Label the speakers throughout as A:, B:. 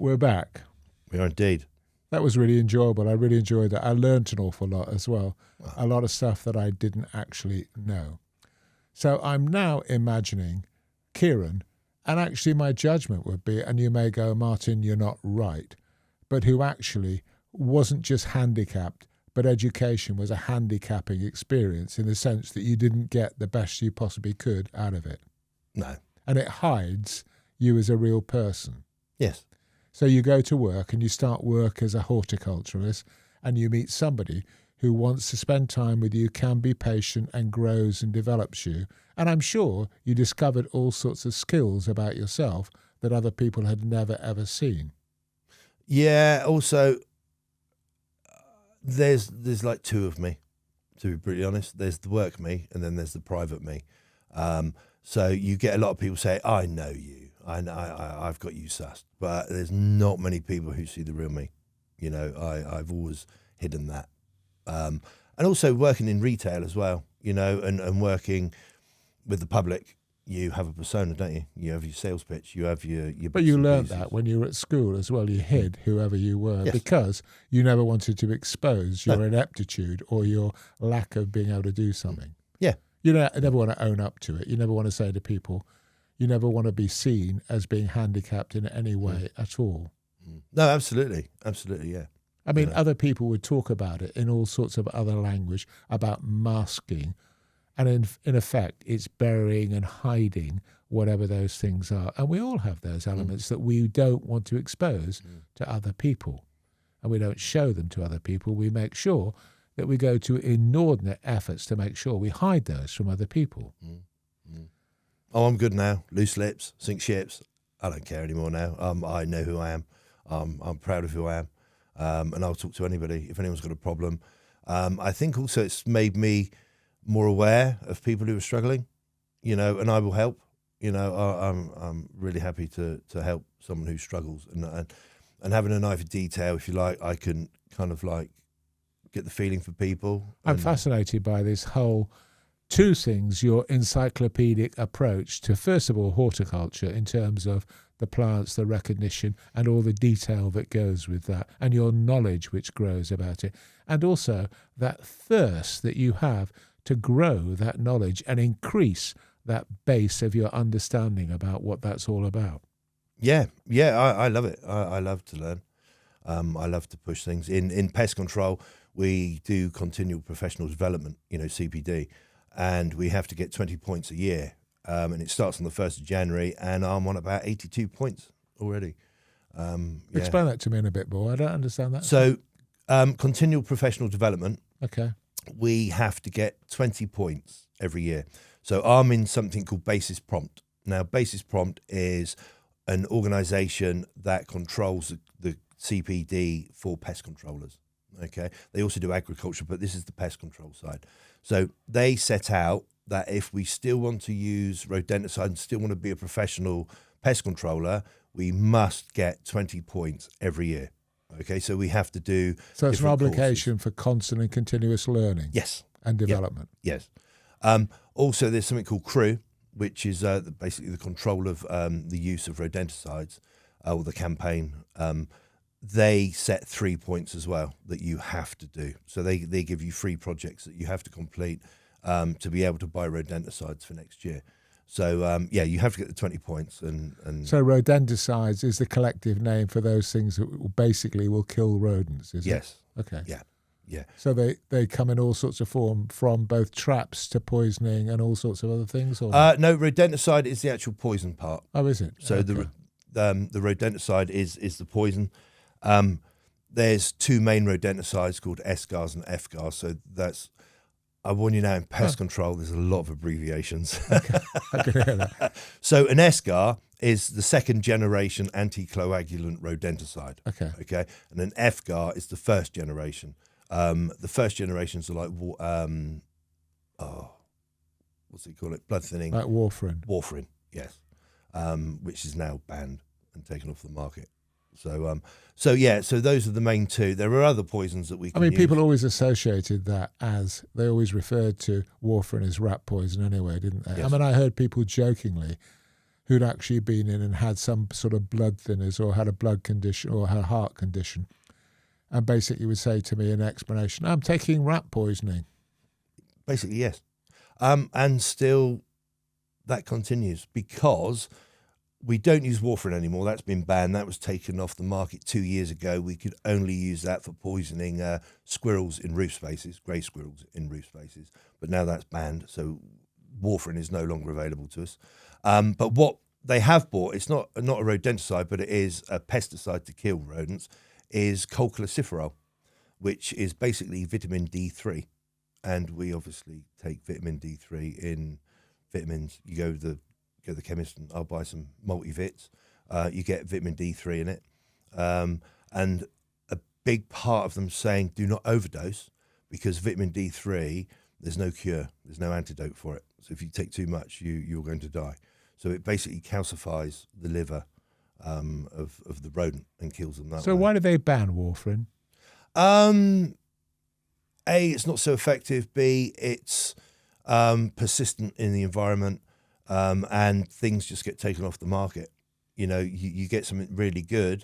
A: we're back.
B: We are indeed.
A: That was really enjoyable. I really enjoyed that. I learned an awful lot as well.
B: Wow.
A: A lot of stuff that I didn't actually know. So I'm now imagining Kieron, and actually my judgment would be, and you may go, Martin, you're not right, but who actually wasn't just handicapped, but education was a handicapping experience in the sense that you didn't get the best you possibly could out of it.
B: No.
A: And it hides you as a real person.
B: Yes.
A: So you go to work and you start work as a horticulturalist and you meet somebody who wants to spend time with you, can be patient and grows and develops you. And I'm sure you discovered all sorts of skills about yourself that other people had never, ever seen.
B: Yeah, also, there's like two of me, to be brutally honest. There's the work me and then there's the private me. So you get a lot of people say, I know you. I've got you sussed, but there's not many people who see the real me. You know, I've always hidden that. And also working in retail as well, you know, and working with the public, you have a persona, don't you? You have your sales pitch, you have your
A: But you learned that when you were at school as well. You hid whoever you were because you never wanted to expose your ineptitude or your lack of being able to do something.
B: Yeah.
A: You never want to own up to it. You never want to say to people, you never want to be seen as being handicapped in any way at all.
B: No, absolutely. Absolutely, yeah.
A: I mean, other people would talk about it in all sorts of other language, about masking. And in effect, it's burying and hiding whatever those things are. And we all have those elements that we don't want to expose to other people. And we don't show them to other people. We make sure that we go to inordinate efforts to make sure we hide those from other people.
B: Oh, I'm good now. Loose lips, sink ships. I don't care anymore now. I know who I am. I'm proud of who I am. And I'll talk to anybody if anyone's got a problem. I think also it's made me more aware of people who are struggling, you know, and I will help. You know, I'm really happy to help someone who struggles and having an eye for detail, if you like. I can kind of like get the feeling for people.
A: I'm fascinated by this whole two things, your encyclopedic approach to, first of all, horticulture in terms of the plants, the recognition, and all the detail that goes with that, and your knowledge which grows about it, and also that thirst that you have to grow that knowledge and increase that base of your understanding about what that's all about.
B: Yeah, I love it. I love to learn. I love to push things. In pest control, we do continual professional development, you know, CPD, and we have to get 20 points a year. And it starts on the 1st of January, and I'm on about 82 points already.
A: Explain that to me in a bit more. I don't understand that.
B: So, continual professional development.
A: Okay.
B: We have to get 20 points every year. So I'm in something called Basis Prompt. Now, Basis Prompt is an organisation that controls the CPD for pest controllers. Okay, they also do agriculture, but this is the pest control side. So they set out that if we still want to use rodenticide and still want to be a professional pest controller, we must get 20 points every year. Okay, so we have to do.
A: So it's an obligation
B: courses
A: for constant and continuous learning.
B: Yes.
A: And development.
B: Yes. Also, there's something called CREW, which is basically the control of the use of rodenticides, or the campaign. They set 3 points as well that you have to do. So they give you 3 projects that you have to complete to be able to buy rodenticides for next year. So, you have to get the 20 points. And
A: so rodenticides is the collective name for those things that basically will kill rodents, is it?
B: Yes.
A: Okay.
B: Yeah.
A: So they come in all sorts of form, from both traps to poisoning and all sorts of other things? Or
B: No, rodenticide is the actual poison part.
A: Oh, is it?
B: So
A: okay.
B: the rodenticide is the poison. There's 2 main rodenticides called SGARs and FGARs. So that's, I warn you now, in pest control, there's a lot of abbreviations.
A: Okay. I can hear that.
B: So an SGAR is the 2nd generation anticoagulant rodenticide. Okay. And an FGAR is the 1st generation. The 1st generations are like, what's it called? Blood thinning.
A: Like warfarin.
B: Warfarin, yes. Which is now banned and taken off the market. So those are the main 2. There are other poisons that we can use.
A: People always associated that as, they always referred to warfarin as rat poison anyway, didn't they?
B: Yes.
A: I mean, I heard people jokingly who'd actually been in and had some sort of blood thinners or had a blood condition or had a heart condition, and basically would say to me in explanation, I'm taking rat poisoning.
B: Basically, yes. And still that continues because we don't use warfarin anymore. That's been banned. That was taken off the market 2 years ago. We could only use that for poisoning squirrels in roof spaces, grey squirrels in roof spaces. But now that's banned, so warfarin is no longer available to us. But what they have bought, it's not a rodenticide, but it is a pesticide to kill rodents, is cholecalciferol, which is basically vitamin D3. And we obviously take vitamin D3 in vitamins. You go to the chemist and I'll buy some multivits. You get vitamin D3 in it. And a big part of them saying do not overdose, because vitamin D3, there's no cure. There's no antidote for it. So if you take too much, you're going to die. So it basically calcifies the liver of the rodent and kills them that way.
A: So why do they ban warfarin?
B: A, it's not so effective. B, it's persistent in the environment, and things just get taken off the market. You know, you get something really good.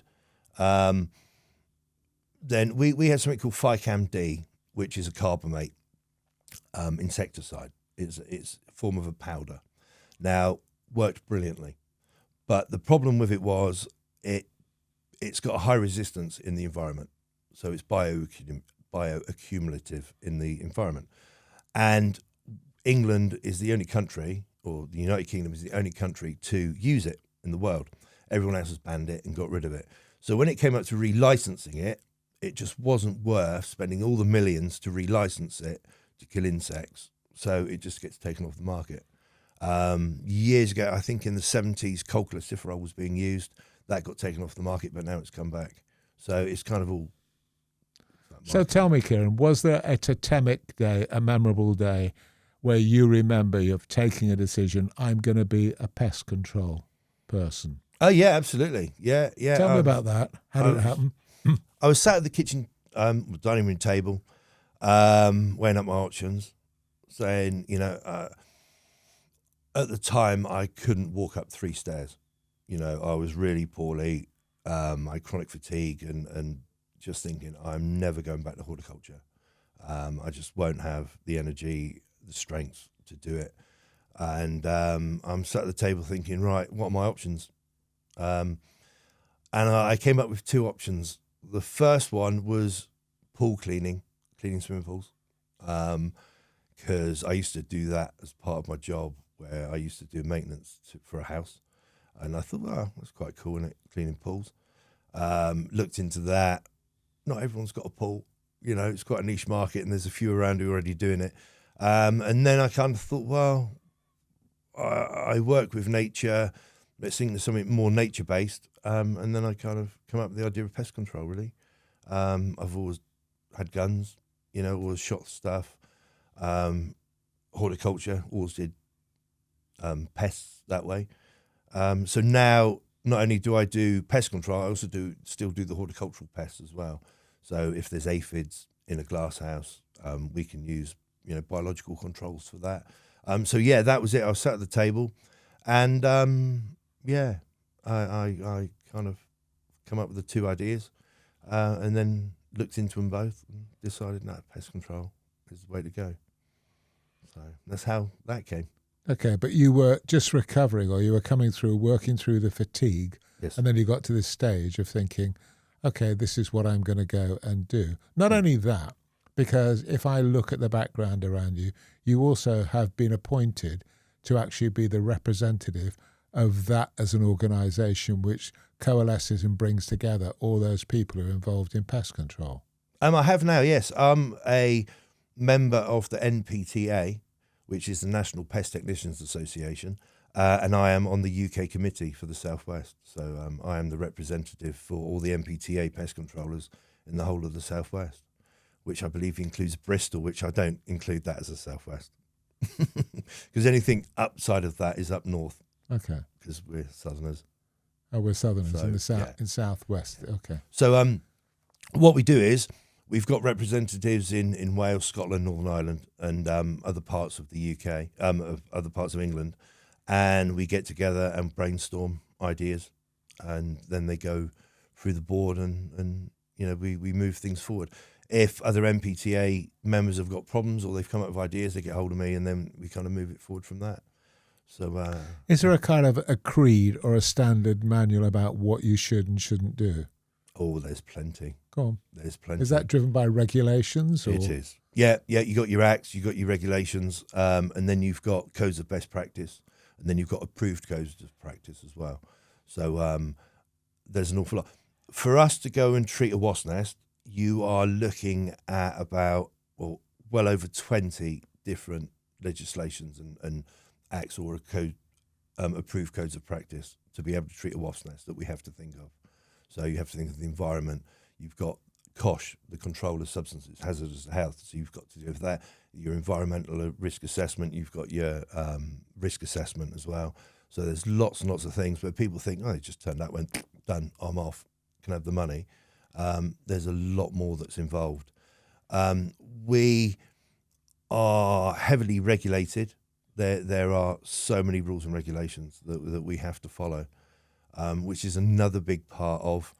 B: Then we had something called Ficam D, which is a carbamate insecticide. It's a form of a powder. Now, worked brilliantly. But the problem with it was it's got a high resistance in the environment. So it's bioaccumulative in the environment. And England is the only country, or the United Kingdom is the only country to use it in the world. Everyone else has banned it and got rid of it. So when it came up to relicensing it, it just wasn't worth spending all the millions to relicense it to kill insects. So it just gets taken off the market. Years ago, I think in the 70s, cholecalciferol was being used. That got taken off the market, but now it's come back. So it's kind of all...
A: So tell me, Kieron, was there a totemic day, a memorable day, where you remember you're taking a decision, I'm going to be a pest control person?
B: Oh, yeah, absolutely. Yeah.
A: Tell me about that. How did it happen?
B: I was sat at the kitchen dining room table, weighing up my options, saying, at the time I couldn't walk up 3 stairs. I was really poorly. I had chronic fatigue and just thinking, I'm never going back to horticulture. I just won't have the energy, the strength to do it. And I'm sat at the table thinking, right, what are my options? And I came up with 2 options. The first one was pool cleaning swimming pools, because I used to do that as part of my job, where I used to do maintenance for a house. And I thought, wow, that's quite cool, isn't it, cleaning pools? Looked into that. Not everyone's got a pool. It's quite a niche market, and there's a few around who are already doing it. And then I kind of thought, well, I work with nature. Let's think of something more nature-based. And then I kind of come up with the idea of pest control, really. I've always had guns, always shot stuff. Horticulture, always did pests that way. So now, not only do I do pest control, I also still do the horticultural pests as well. So if there's aphids in a glass house, we can use biological controls for that. So yeah, that was it. I was sat at the table, and I kind of come up with the 2 ideas, and then looked into them both and decided that pest control is the way to go. So that's how that came.
A: Okay, but you were just recovering, or you were coming through, working through the fatigue,
B: Yes.
A: and then you got to this stage of thinking, okay, this is what I'm going to go and do. Not only that, because if I look at the background around you, you also have been appointed to actually be the representative of that as an organisation which coalesces and brings together all those people who are involved in pest control.
B: I have now, yes. I'm a member of the NPTA, which is the National Pest Technicians Association, and I am on the UK committee for the South West. So I am the representative for all the NPTA pest controllers in the whole of the South West, which I believe includes Bristol, which I don't include that as a South West. Because anything outside of that is up north.
A: Okay.
B: Because we're Southerners.
A: Oh, we're Southerners
B: So,
A: in the south,
B: yeah.
A: in Southwest. Okay.
B: So what we do is we've got representatives in Wales, Scotland, Northern Ireland, and other parts of the UK, of other parts of England, and we get together and brainstorm ideas, and then they go through the board, and we move things forward. If other MPTA members have got problems or they've come up with ideas, they get hold of me, and then we kind of move it forward from that. So,
A: is there a kind of a creed or a standard manual about what you should and shouldn't do?
B: Oh, there's plenty.
A: Go on.
B: There's plenty.
A: Is that driven by regulations? Or?
B: It is. Yeah. You got your acts, you got your regulations, and then you've got codes of best practice, and then you've got approved codes of practice as well. So there's an awful lot. For us to go and treat a wasp nest, you are looking at about well over 20 different legislations and acts or code approved codes of practice to be able to treat a wasp nest that we have to think of. So you have to think of the environment. You've got COSH, the Control of Substances, Hazardous to Health. So you've got to do with that. Your environmental risk assessment. You've got your risk assessment as well. So there's lots and lots of things where people think, it just turned out, went done, I'm off, can have the money. There's a lot more that's involved. We are heavily regulated. There are so many rules and regulations that we have to follow, which is another big part of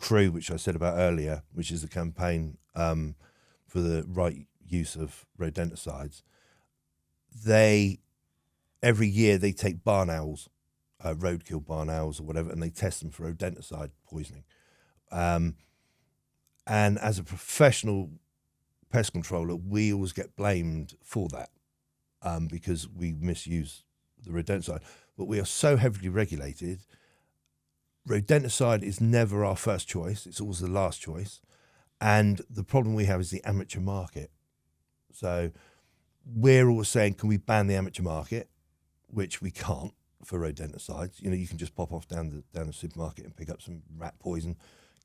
B: CREW, which I said about earlier, which is the campaign for the right use of rodenticides. Every year they take barn owls, roadkill barn owls or whatever, and they test them for rodenticide poisoning. And as a professional pest controller, we always get blamed for that. Because we misuse the rodenticide. But we are so heavily regulated, rodenticide is never our first choice, it's always the last choice. And the problem we have is the amateur market. So we're always saying, can we ban the amateur market? Which we can't for rodenticides. You can just pop off down the supermarket and pick up some rat poison,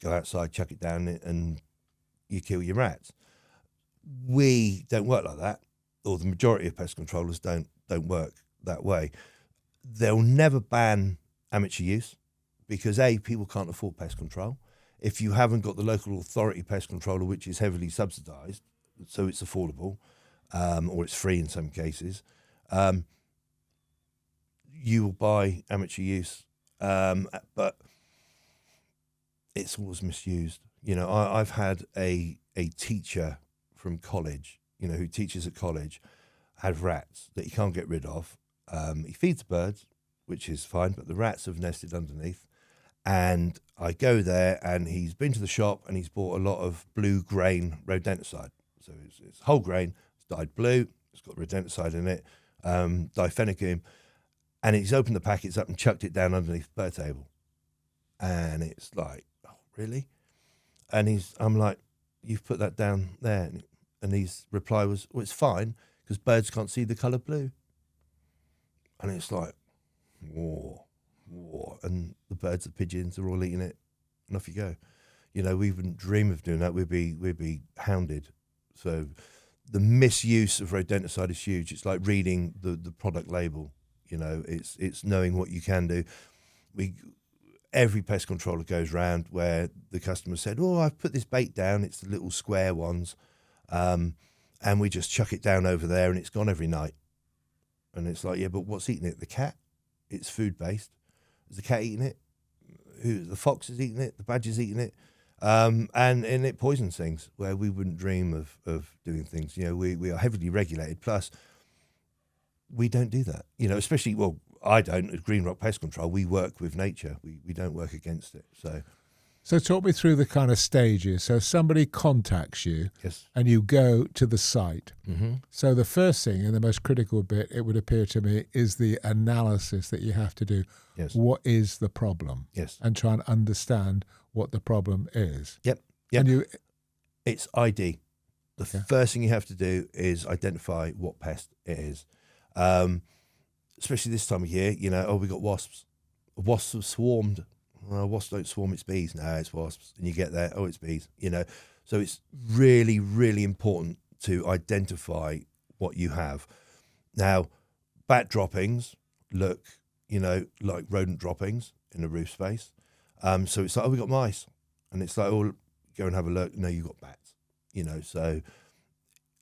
B: go outside, chuck it down, and you kill your rats. We don't work like that. Or the majority of pest controllers don't work that way. They'll never ban amateur use because people can't afford pest control. If you haven't got the local authority pest controller, which is heavily subsidised, so it's affordable, or it's free in some cases, you will buy amateur use, but it's always misused. I've had a teacher from college, who teaches at college, had rats that he can't get rid of. He feeds the birds, which is fine, but the rats have nested underneath. And I go there, and he's been to the shop, and he's bought a lot of blue grain rodenticide. So it's whole grain, it's dyed blue, it's got rodenticide in it, difenacum, and he's opened the packets up and chucked it down underneath the bird table. And it's like, oh, really? And I'm like, you've put that down there. And his reply was, well, it's fine because birds can't see the colour blue. And it's like, whoa. And the birds, the pigeons are all eating it. And off you go. We wouldn't dream of doing that. We'd be hounded. So the misuse of rodenticide is huge. It's like reading the product label. It's knowing what you can do. Every pest controller goes round where the customer said, I've put this bait down. It's the little square ones. And we just chuck it down over there and it's gone every night. And it's like, yeah, but what's eating it? The cat? It's food-based. Is the cat eating it? The fox is eating it? The badger's eating it? And it poisons things where we wouldn't dream of doing things. We are heavily regulated. Plus, we don't do that. Especially, I don't. At Green Rock Pest Control, we work with nature. We don't work against it. So
A: talk me through the kind of stages. So somebody contacts you,
B: yes,
A: and you go to the site.
B: Mm-hmm.
A: So the first thing and the most critical bit, it would appear to me, is the analysis that you have to do.
B: Yes.
A: What is the problem?
B: Yes.
A: And try and understand what the problem is.
B: Yep.
A: And
B: it's ID. The first thing you have to do is identify what pest it is. Especially this time of year, we got wasps. Wasps have swarmed. Wasps don't swarm, it's bees. No, it's wasps. And you get there, it's bees. So it's really, really important to identify what you have. Now, bat droppings look, like rodent droppings in a roof space. So it's like, we got mice. And it's like, go and have a look. No, you got bats. So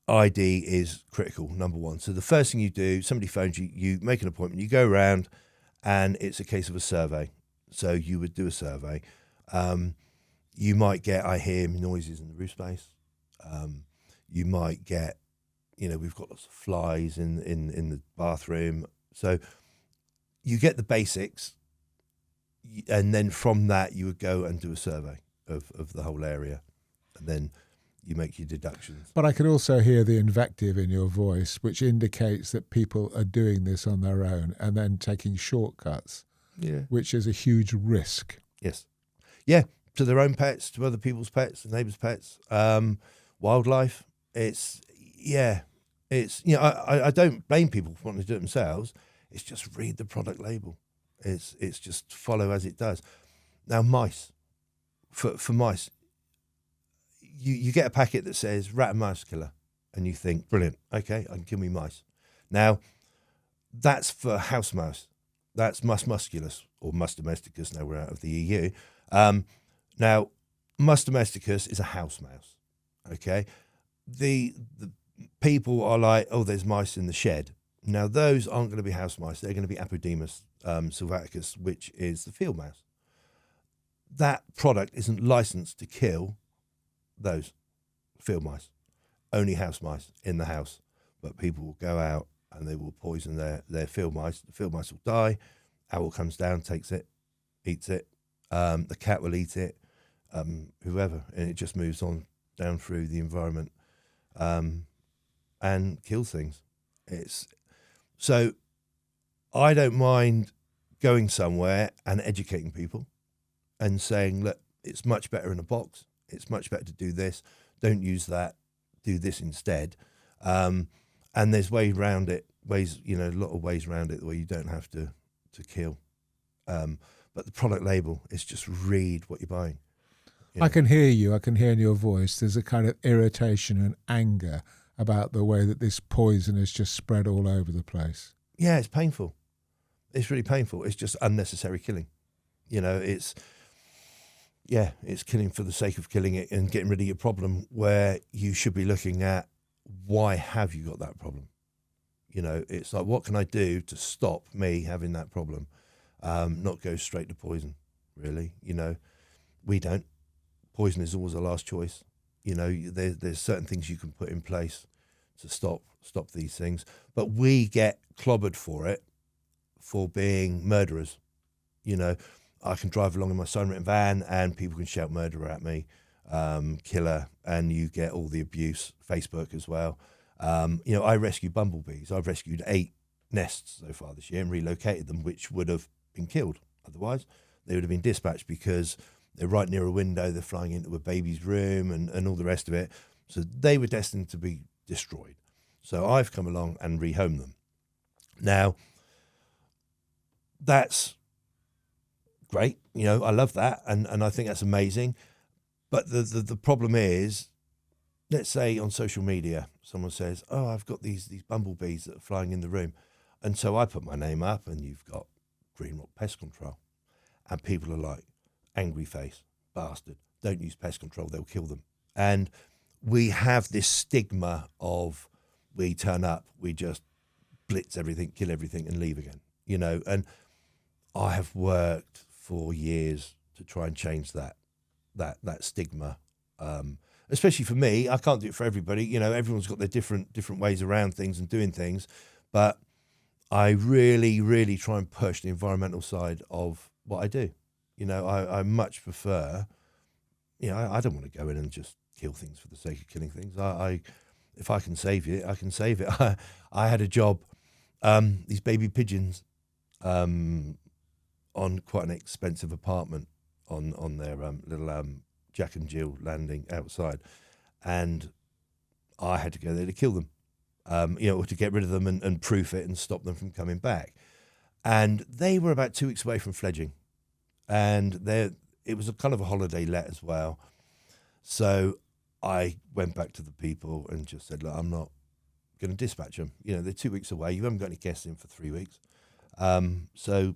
B: ID is critical, number one. So the first thing you do, somebody phones you, you make an appointment, you go around, and it's a case of a survey. So you would do a survey. You might get, I hear noises in the roof space. You might get, we've got lots of flies in the bathroom. So you get the basics, and then from that you would go and do a survey of the whole area, and then you make your deductions.
A: But I can also hear the invective in your voice, which indicates that people are doing this on their own and then taking shortcuts, which is a huge risk.
B: Yes. Yeah, to their own pets, to other people's pets, neighbours' pets, wildlife. I don't blame people for wanting to do it themselves. It's just read the product label. It's just follow as it does. Now, mice. For mice, you get a packet that says rat and mouse killer, and you think, brilliant, okay, I can kill me mice. Now, that's for house mouse. That's mus musculus or mus domesticus. Now we're out of the EU. Now, mus domesticus is a house mouse. Okay, the people are like, oh, there's mice in the shed. Now, those aren't going to be house mice. They're going to be Apodemus sylvaticus, which is the field mouse. That product isn't licensed to kill those field mice, only house mice in the house. But people will go out and they will poison their field mice. The field mice will die. Owl comes down, takes it, eats it. The cat will eat it, whoever, and it just moves on down through the environment and kills things. So I don't mind going somewhere and educating people and saying, look, it's much better in a box. It's much better to do this. Don't use that. Do this instead. And there's ways around it. A lot of ways around it where you don't have to kill. But the product label is just read what you're buying.
A: I can hear you. I can hear in your voice. There's a kind of irritation and anger about the way that this poison is just spread all over the place.
B: Yeah, it's painful. It's really painful. It's just unnecessary killing. It's killing for the sake of killing it and getting rid of your problem, where you should be looking at, why have you got that problem? It's like, what can I do to stop me having that problem? Not go straight to poison, really. We don't. Poison is always the last choice. There's certain things you can put in place to stop these things. But we get clobbered for it, for being murderers. I can drive along in my sun-written van and people can shout murderer at me, killer, and you get all the abuse, Facebook as well. I rescue bumblebees. I've rescued 8 nests so far this year and relocated them, which would have been killed otherwise. They would have been dispatched because they're right near a window, they're flying into a baby's room and all the rest of it. So they were destined to be destroyed. So I've come along and rehomed them. Now, that's great. I love that. And I think that's amazing. But the problem is, let's say on social media, someone says, oh, I've got these bumblebees that are flying in the room. And so I put my name up and you've got Green Rock Pest Control. And people are like, angry face, bastard, don't use pest control, they'll kill them. And we have this stigma of, we turn up, we just blitz everything, kill everything and leave again, and I have worked for years to try and change that stigma. Especially for me, I can't do it for everybody. Everyone's got their different ways around things and doing things, but I really, really try and push the environmental side of what I do. I much prefer, I don't want to go in and just kill things for the sake of killing things. If I can save it, I can save it. I had a job, these baby pigeons, on quite an expensive apartment on their little Jack and Jill landing outside, and I had to go there to kill them, or to get rid of them and proof it and stop them from coming back. And they were about 2 weeks away from fledging. And it was a kind of a holiday let as well. So I went back to the people and just said, look, I'm not going to dispatch them. They're 2 weeks away. You haven't got any guests in for 3 weeks. So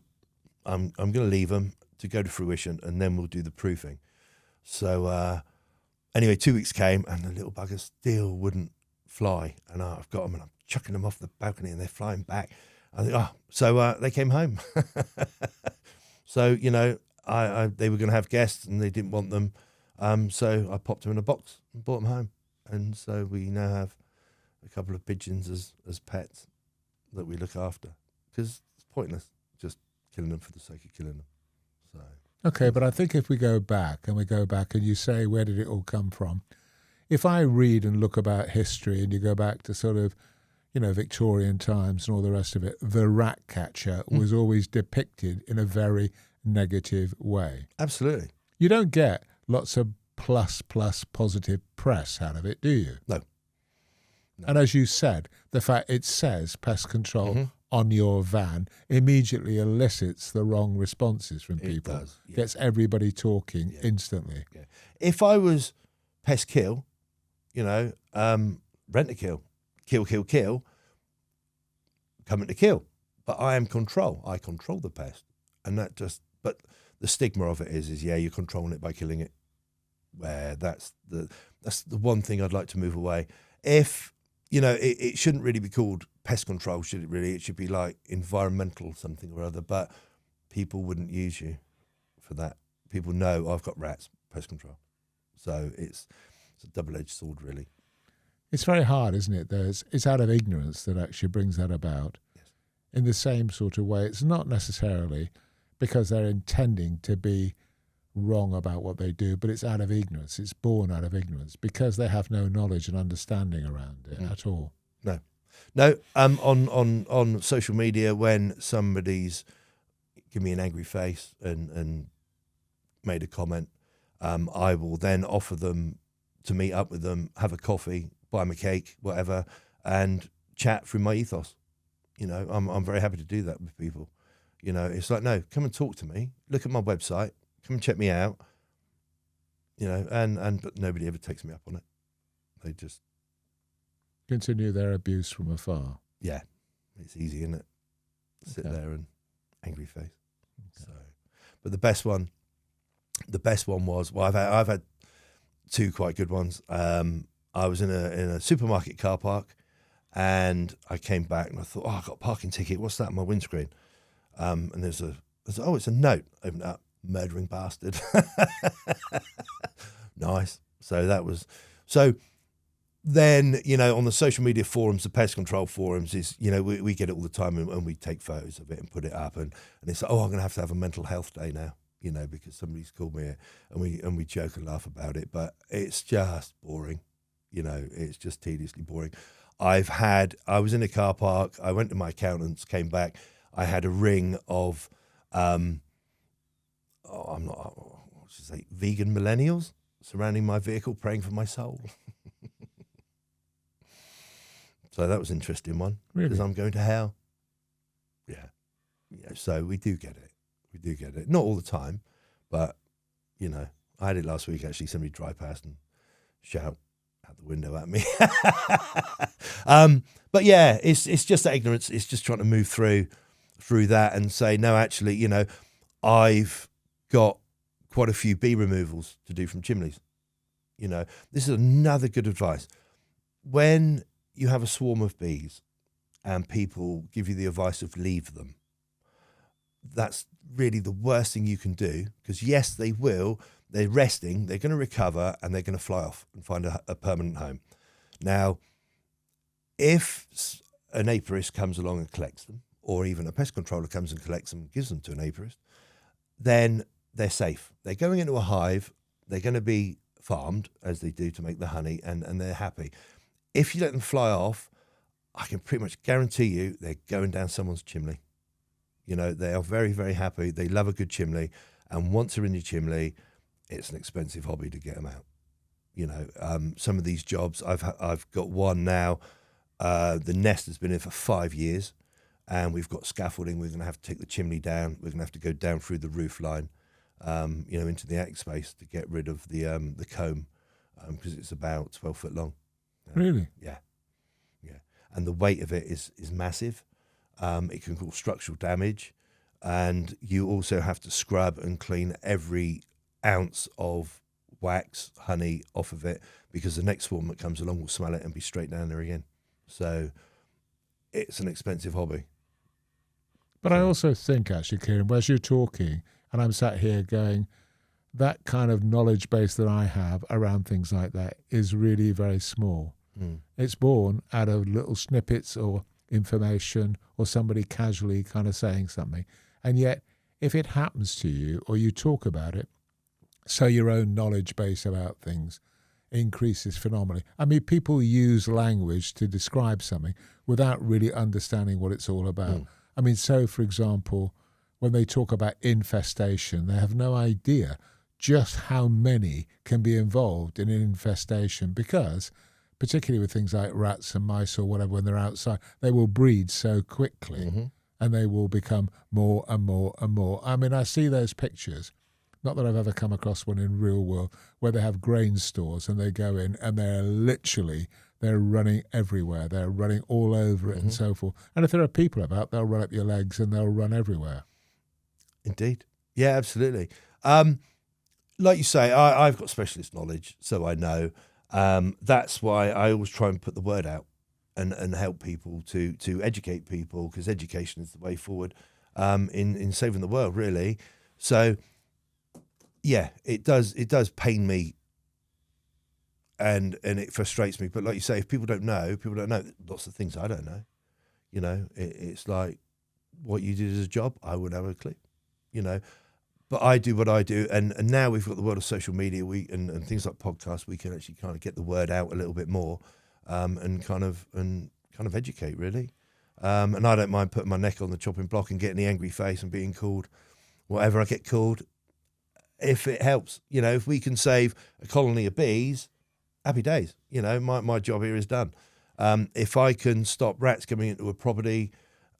B: I'm going to leave them to go to fruition and then we'll do the proofing. So anyway, 2 weeks came and the little bugger still wouldn't fly, and I've got them, and I'm chucking them off the balcony, and they're flying back. I think, so they came home. So they were going to have guests, and they didn't want them. So I popped them in a box and brought them home, and so we now have a couple of pigeons as pets that we look after, because it's pointless just killing them for the sake of killing them. So
A: Okay, but I think if we go back and you say, where did it all come from? If I read and look about history and you go back to sort of, Victorian times and all the rest of it, the rat catcher was always depicted in a very negative way.
B: Absolutely.
A: You don't get lots of plus positive press out of it, do you?
B: No.
A: And as you said, the fact it says pest control on your van immediately elicits the wrong responses from people.
B: It does, yeah.
A: Gets everybody talking instantly.
B: Yeah. If I was pest kill, rent a kill, kill, coming to kill. But I am control. I control the pest. And but the stigma of it is you're controlling it by killing it. Where that's the one thing I'd like to move away. If, it shouldn't really be called pest control, should it really? It should be like environmental something or other, but people wouldn't use you for that. People know I've got rats, pest control. So it's a double-edged sword, really.
A: It's very hard, isn't it? It's out of ignorance that actually brings that about.
B: Yes.
A: In the same sort of way. It's not necessarily because they're intending to be wrong about what they do, but it's out of ignorance. It's born out of ignorance because they have no knowledge and understanding around it at all.
B: No. On social media, when somebody's give me an angry face and made a comment, I will then offer them to meet up with them, have a coffee, buy them a cake, whatever, and chat through my ethos. I'm very happy to do that with people. It's like, no, come and talk to me. Look at my website. Come and check me out. But nobody ever takes me up on it. They just
A: continue their abuse from afar.
B: Yeah, it's easy, isn't it? Sit there and angry face. Okay. So, but the best one was, well, I've had two quite good ones. I was in a supermarket car park, and I came back and I thought, I got a parking ticket. What's that on my windscreen? And it's a note. Open it up. Murdering bastard. Nice. So then, on the social media forums, the pest control forums is, we get it all the time, and we take photos of it and put it up, and it's like, I'm going to have a mental health day now, because somebody's called me, and we joke and laugh about it, but it's just boring. It's just tediously boring. I was in a car park, I went to my accountant's, came back, I had a ring of, vegan millennials surrounding my vehicle, praying for my soul. So that was an interesting one.
A: Really?
B: Because I'm going to hell. Yeah. So we do get it. Not all the time, but, I had it last week, actually. Somebody drive past and shout out the window at me. But yeah, it's just that ignorance. It's just trying to move through that and say, no, actually, I've got quite a few bee removals to do from chimneys. This is another good advice. When you have a swarm of bees and people give you the advice of leave them, that's really the worst thing you can do, because yes, they're resting, they're going to recover, and they're going to fly off and find a permanent home. Now, if an apiarist comes along and collects them, or even a pest controller comes and collects them and gives them to an apiarist, then they're safe. They're going into a hive, they're going to be farmed, as they do to make the honey, and they're happy. If you let them fly off, I can pretty much guarantee you they're going down someone's chimney. They are very, very happy. They love a good chimney, and once they're in your chimney, it's an expensive hobby to get them out. Some of these jobs, I've got one now. The nest has been in for 5 years, and we've got scaffolding. We're going to have to take the chimney down. We're going to have to go down through the roof line, into the attic space to get rid of the comb, because it's about 12 foot long.
A: Really?
B: Yeah. And the weight of it is massive. It can cause structural damage, and you also have to scrub and clean every ounce of wax, honey off of it, because the next swarm that comes along will smell it and be straight down there again. So it's an expensive hobby.
A: But I also think, actually, Kieron, as you're talking, and I'm sat here going, that kind of knowledge base that I have around things like that is really very small. It's born out of little snippets or information or somebody casually kind of saying something. And yet, if it happens to you or you talk about it, so your own knowledge base about things increases phenomenally. I mean, people use language to describe something without really understanding what it's all about. I mean, so, for example, when they talk about infestation, they have no idea just how many can be involved in an infestation, because particularly with things like rats and mice or whatever, when they're outside, they will breed so quickly and they will become more and more and more. I mean, I see those pictures, not that I've ever come across one in real world, where they have grain stores and they go in and they're running everywhere. They're running all over it and so forth. And if there are people about, they'll run up your legs and they'll run everywhere.
B: Indeed. Yeah, absolutely. Like you say, I've got specialist knowledge, so I know. That's why I always try and put the word out and help people to educate people, because education is the way forward in saving the world, really. So, yeah, it does pain me and it frustrates me. But like you say, if people don't know, lots of things I don't know. You know, it's like what you did as a job, I wouldn't have a clue, you know. But I do what I do, and now we've got the world of social media, and things like podcasts, we can actually kind of get the word out a little bit more, and kind of educate, really. And I don't mind putting my neck on the chopping block and getting the angry face and being called whatever I get called, if it helps. You know, if we can save a colony of bees, happy days. You know, my job here is done. If I can stop rats coming into a property,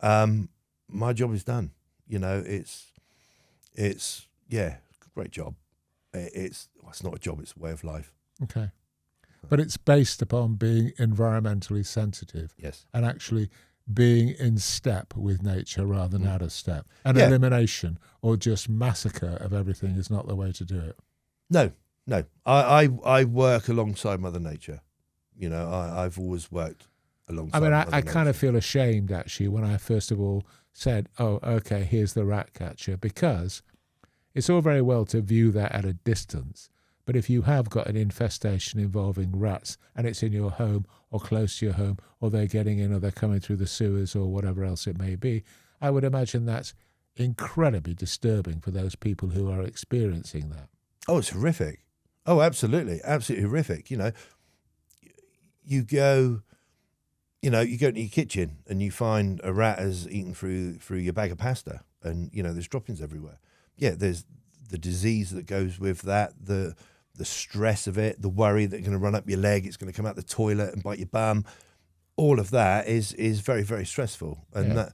B: my job is done. You know, it's great job. It's not a job, it's a way of life.
A: Okay. But it's based upon being environmentally sensitive.
B: Yes.
A: And actually being in step with nature rather than out of step. And elimination or just massacre of everything is not the way to do it.
B: No. I work alongside Mother Nature. You know, I've always worked alongside
A: I mean,
B: Mother
A: I
B: Nature.
A: kind of feel ashamed, actually, when I first of all said, oh, okay, here's the rat catcher, because it's all very well to view that at a distance, but if you have got an infestation involving rats and it's in your home or close to your home, or they're getting in or they're coming through the sewers or whatever else it may be, I would imagine that's incredibly disturbing for those people who are experiencing that.
B: Oh, it's horrific. Oh, absolutely horrific. You know, you go into your kitchen and you find a rat has eaten through your bag of pasta, and you know there's droppings everywhere. Yeah, there's the disease that goes with that, the stress of it, the worry that it's going to run up your leg, it's going to come out the toilet and bite your bum. All of that is very, very stressful, and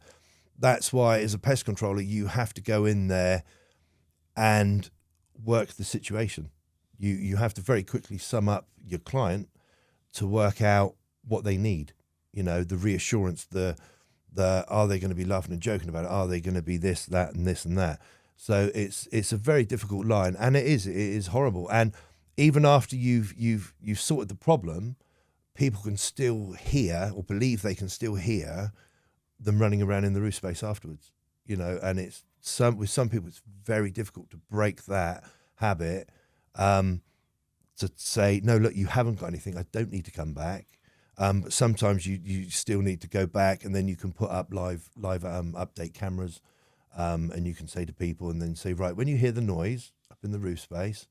B: that's why, as a pest controller, you have to go in there and work the situation. You have to very quickly sum up your client to work out what they need. You know, the reassurance, the are they going to be laughing and joking about it? Are they going to be this, that, and this and that? So it's a very difficult line, and it is horrible. And even after you've sorted the problem, people can still hear, or believe they can still hear, them running around in the roof space afterwards. You know, and with some people it's very difficult to break that habit. To say, no, look, you haven't got anything, I don't need to come back. But sometimes you still need to go back, and then you can put up live update cameras, and you can say to people, and then say, right, when you hear the noise up in the roof space,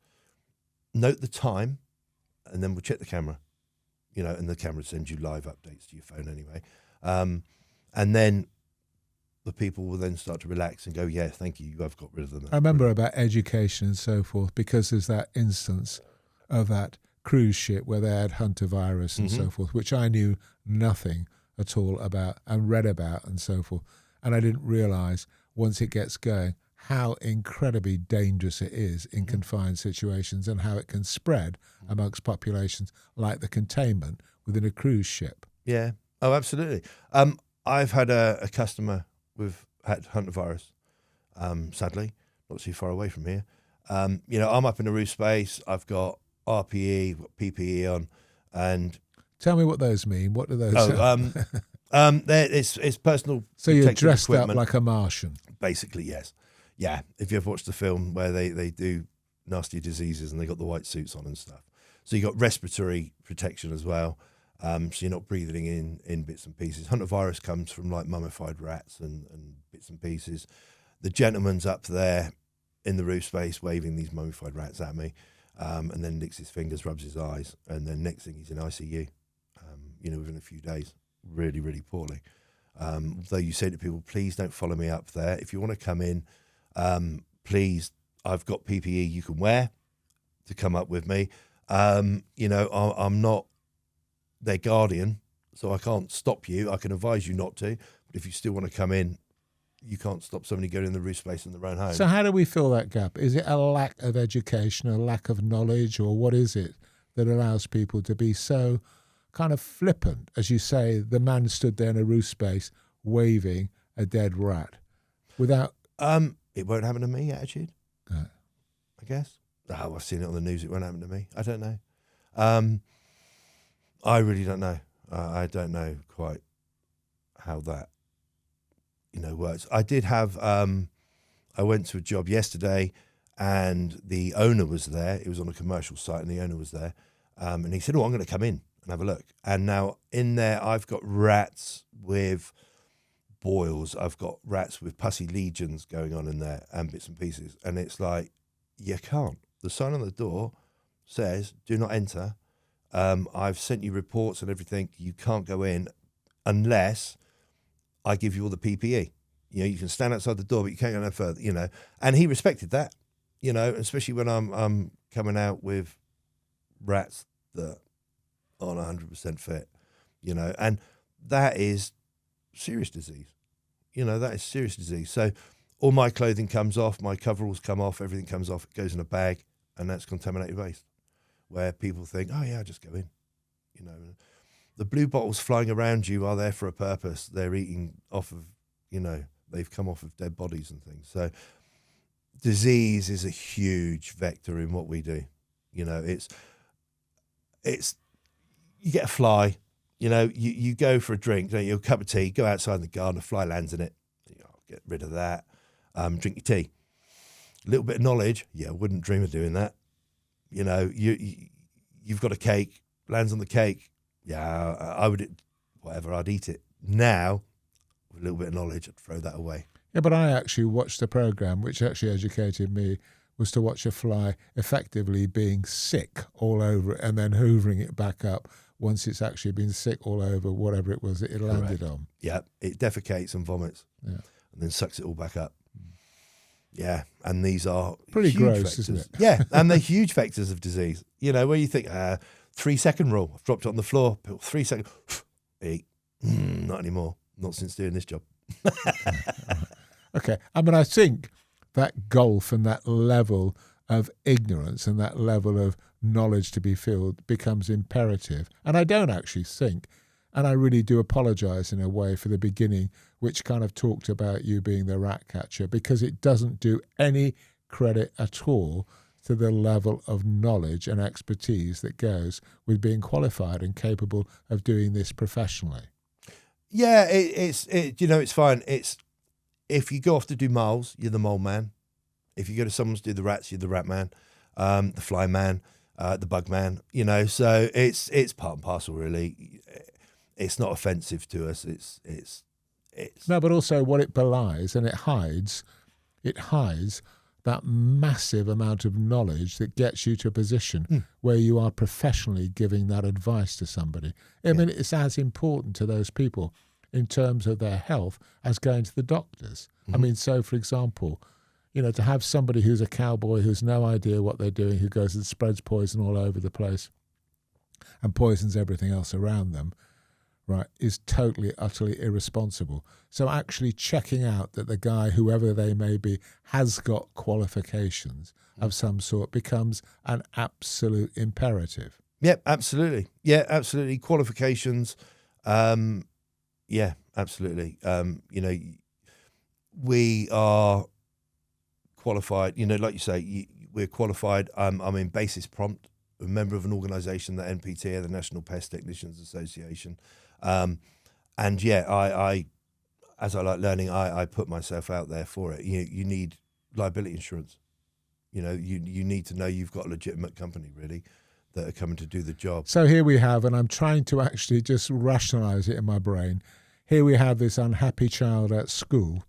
B: note the time, and then we'll check the camera. You know, and the camera sends you live updates to your phone anyway. And then the people will then start to relax and go, yeah, thank you, I've got rid of them.
A: I remember about education and so forth, because there's that instance of that cruise ship where they had hunter virus and so forth, which I knew nothing at all about and read about and so forth. And I didn't realise, once it gets going, how incredibly dangerous it is in confined situations, and how it can spread amongst populations, like the containment within a cruise ship.
B: Yeah. Oh, absolutely. I've had a customer had hunter virus, sadly, not too far away from here. You know, I'm up in the roof space. I've got RPE, we've got PPE on, and
A: Tell me what those mean. What do those?
B: it's personal.
A: So you're
B: protective
A: dressed
B: equipment.
A: up like a Martian.
B: Basically, yes. Yeah, if you ever watched the film where they do nasty diseases and they got the white suits on and stuff. So you got respiratory protection as well. So you're not breathing in bits and pieces. Hantavirus comes from like mummified rats and bits and pieces. The gentleman's up there in the roof space waving these mummified rats at me, and then licks his fingers, rubs his eyes, and then next thing he's in ICU, within a few days, really, really poorly. Though you say to people, please don't follow me up there. If you want to come in, please, I've got PPE you can wear to come up with me. I'm not their guardian, so I can't stop you. I can advise you not to, but if you still want to come in, you can't stop somebody going in the roof space in their own home.
A: So how do we fill that gap? Is it a lack of education, a lack of knowledge, or what is it that allows people to be so kind of flippant? As you say, the man stood there in a roof space waving a dead rat without...
B: It won't happen to me attitude,
A: Right.
B: I guess. Oh, I've seen it on the news. It won't happen to me. I don't know. I really don't know. I don't know quite how that, works. I did have, I went to a job yesterday and the owner was there. It was on a commercial site and the owner was there. And he said, I'm going to come in and have a look. And now in there, I've got rats with boils. I've got rats with pussy legions going on in there and bits and pieces. And it's like, you can't. The sign on the door says, do not enter. I've sent you reports and everything. You can't go in unless I give you all the PPE. You can stand outside the door, but you can't go no further, And he respected that, especially when I'm coming out with rats that aren't 100% fit, and that is serious disease. That is serious disease. So all my clothing comes off, my coveralls come off, everything comes off, it goes in a bag, and that's contaminated waste. Where people think, oh yeah, I'll just go in. The blue bottles flying around you are there for a purpose. They're eating off of, they've come off of dead bodies and things. So disease is a huge vector in what we do. It's you get a fly, you go for a drink, a cup of tea, go outside in the garden, a fly lands in it. Get rid of that. Drink your tea. A little bit of knowledge. Yeah, I wouldn't dream of doing that. You've got a cake, lands on the cake. Yeah, I would, whatever, I'd eat it. Now, with a little bit of knowledge, I'd throw that away.
A: Yeah, but I actually watched a program which actually educated me, was to watch a fly effectively being sick all over it and then hoovering it back up once it's actually been sick all over whatever it was that it landed on.
B: Yeah, it defecates and vomits, and then sucks it all back up. Yeah, and these are
A: pretty
B: huge
A: gross,
B: vectors.
A: isn't it?
B: Yeah, and they're huge vectors of disease. Where you think 3-second rule. I've dropped it on the floor. 3 seconds. Eat. Not anymore. Not since doing this job.
A: Okay. I think that gulf and that level of ignorance and that level of knowledge to be filled becomes imperative. And I don't actually think, and I really do apologise in a way for the beginning, which kind of talked about you being the rat catcher, because it doesn't do any credit at all to the level of knowledge and expertise that goes with being qualified and capable of doing this professionally.
B: Yeah, it's fine. It's if you go off to do moles, you're the mole man. If you go to someone to do the rats, you're the rat man, the fly man, the bug man. So it's part and parcel, really. It's not offensive to us. It's
A: no, but also what it belies and it hides that massive amount of knowledge that gets you to a position where you are professionally giving that advice to somebody. I mean, it's as important to those people in terms of their health as going to the doctors. I mean, so for example, to have somebody who's a cowboy who's no idea what they're doing, who goes and spreads poison all over the place and poisons everything else around them, right, is totally, utterly irresponsible. So actually checking out that the guy, whoever they may be, has got qualifications of some sort becomes an absolute imperative.
B: Yeah, absolutely. Yeah, absolutely. Qualifications. Yeah, absolutely. We are qualified, like you say, we're qualified. I'm in basis prompt a member of an organisation, the NPTA, the National Pest Technicians Association. And yeah, I as I like learning, I put myself out there for it. You need liability insurance. You know, you need to know you've got a legitimate company, really, that are coming to do the job.
A: So here we have, and I'm trying to actually just rationalise it in my brain. Here we have this unhappy child at school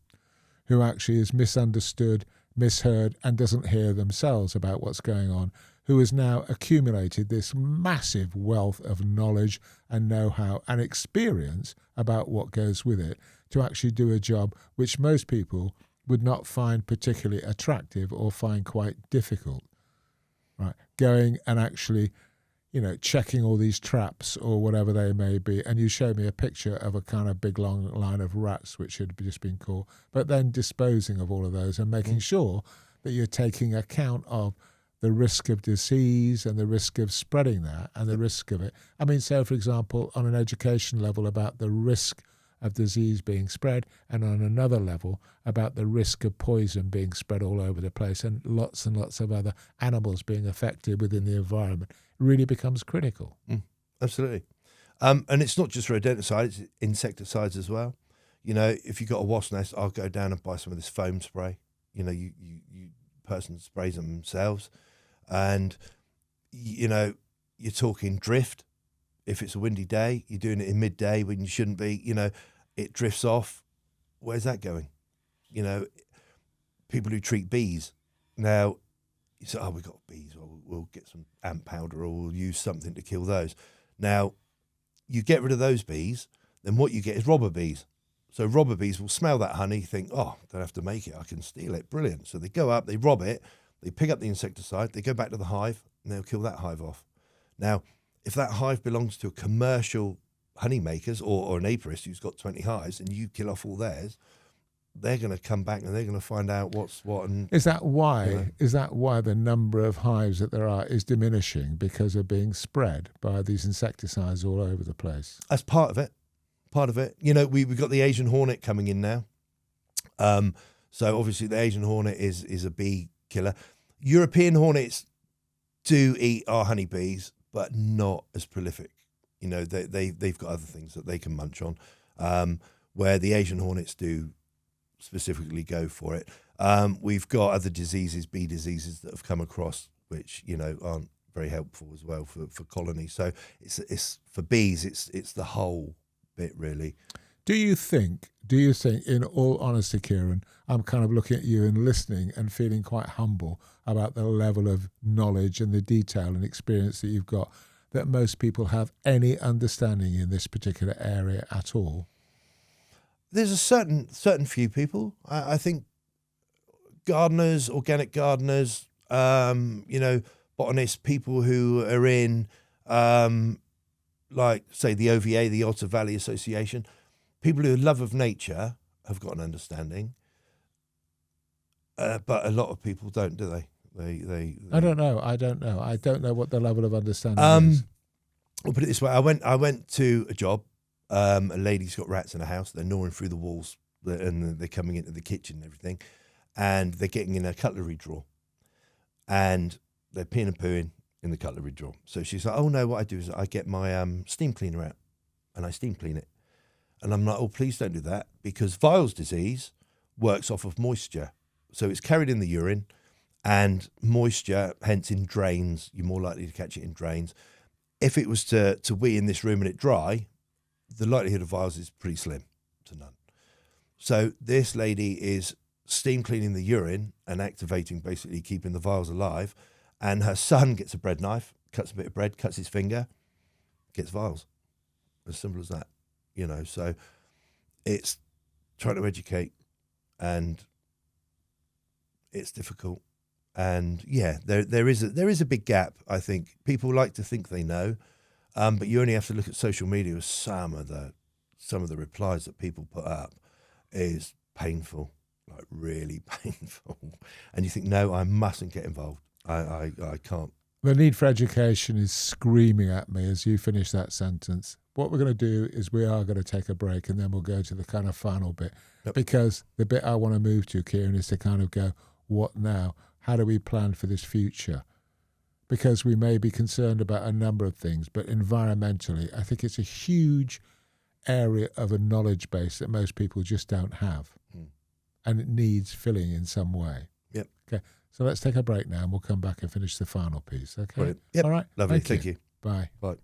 A: who actually is misunderstood, misheard, and doesn't hear themselves about what's going on, who has now accumulated this massive wealth of knowledge and know-how and experience about what goes with it to actually do a job which most people would not find particularly attractive or find quite difficult, right? Going and actually, checking all these traps or whatever they may be. And you showed me a picture of a kind of big long line of rats which had just been caught, but then disposing of all of those and making sure that you're taking account of the risk of disease and the risk of spreading that and the risk of it. I mean, so for example, on an education level about the risk of disease being spread, and on another level about the risk of poison being spread all over the place and lots of other animals being affected within the environment, really becomes critical.
B: Absolutely. And it's not just rodenticides, it's insecticides as well. If you've got a wasp nest, I'll go down and buy some of this foam spray. You person sprays them themselves. And, you're talking drift. If it's a windy day, you're doing it in midday when you shouldn't be, it drifts off. Where's that going? People who treat bees. Now, you say, we've got bees. Well, we'll get some ant powder or we'll use something to kill those. Now, you get rid of those bees, then what you get is robber bees. So robber bees will smell that honey, think, don't have to make it, I can steal it. Brilliant. So they go up, they rob it, they pick up the insecticide, they go back to the hive, and they'll kill that hive off. Now, if that hive belongs to a commercial honey makers or an apiarist who's got 20 hives and you kill off all theirs, they're going to come back and they're going to find out what's what. And
A: is that why the number of hives that there are is diminishing because of being spread by these insecticides all over the place?
B: That's part of it. We've got the Asian hornet coming in now. So obviously the Asian hornet is a bee killer. European hornets do eat our honeybees, but not as prolific. They've got other things that they can munch on, where the Asian hornets do specifically go for it. We've got other diseases, bee diseases that have come across, which aren't very helpful as well for colonies. So it's for bees, it's the whole bit really.
A: Do you think, in all honesty, Kieron, I'm kind of looking at you and listening and feeling quite humble about the level of knowledge and the detail and experience that you've got, that most people have any understanding in this particular area at all?
B: There's a certain few people. I think gardeners, organic gardeners, botanists, people who are in, like, say, the OVA, the Otter Valley Association, people who are love of nature have got an understanding. But a lot of people don't, do they? They
A: I don't know. I don't know what the level of understanding is.
B: We'll put it this way. I went to a job. A lady's got rats in her house. They're gnawing through the walls and they're coming into the kitchen and everything. And they're getting in a cutlery drawer. And they're peeing and pooing in the cutlery drawer. So she's like, oh no, what I do is I get my steam cleaner out and I steam clean it. And I'm like, oh, please don't do that, because Weil's disease works off of moisture. So it's carried in the urine, and moisture, hence in drains, you're more likely to catch it in drains. If it was to wee in this room and it dry, the likelihood of Weil's is pretty slim to none. So this lady is steam cleaning the urine and activating, basically keeping the Weil's alive. And her son gets a bread knife, cuts a bit of bread, cuts his finger, gets Weil's. As simple as that. So it's trying to educate, and it's difficult. And yeah, there is a big gap. I think people like to think they know, but you only have to look at social media with some of the replies that people put up is painful, like really painful. And you think, no, I mustn't get involved. I can't. The
A: need for education is screaming at me as you finish that sentence. What we're going to do is we are going to take a break, and then we'll go to the kind of final bit.
B: Yep.
A: Because the bit I want to move to, Kieron, is to kind of go, what now? How do we plan for this future? because we may be concerned about a number of things, but environmentally, I think it's a huge area of a knowledge base that most people just don't have. And it needs filling in some way.
B: Yep.
A: Okay. So let's take a break now and we'll come back and finish the final piece. Okay.
B: Brilliant. Yep.
A: All right.
B: Lovely. Thank you.
A: Bye.
B: Bye.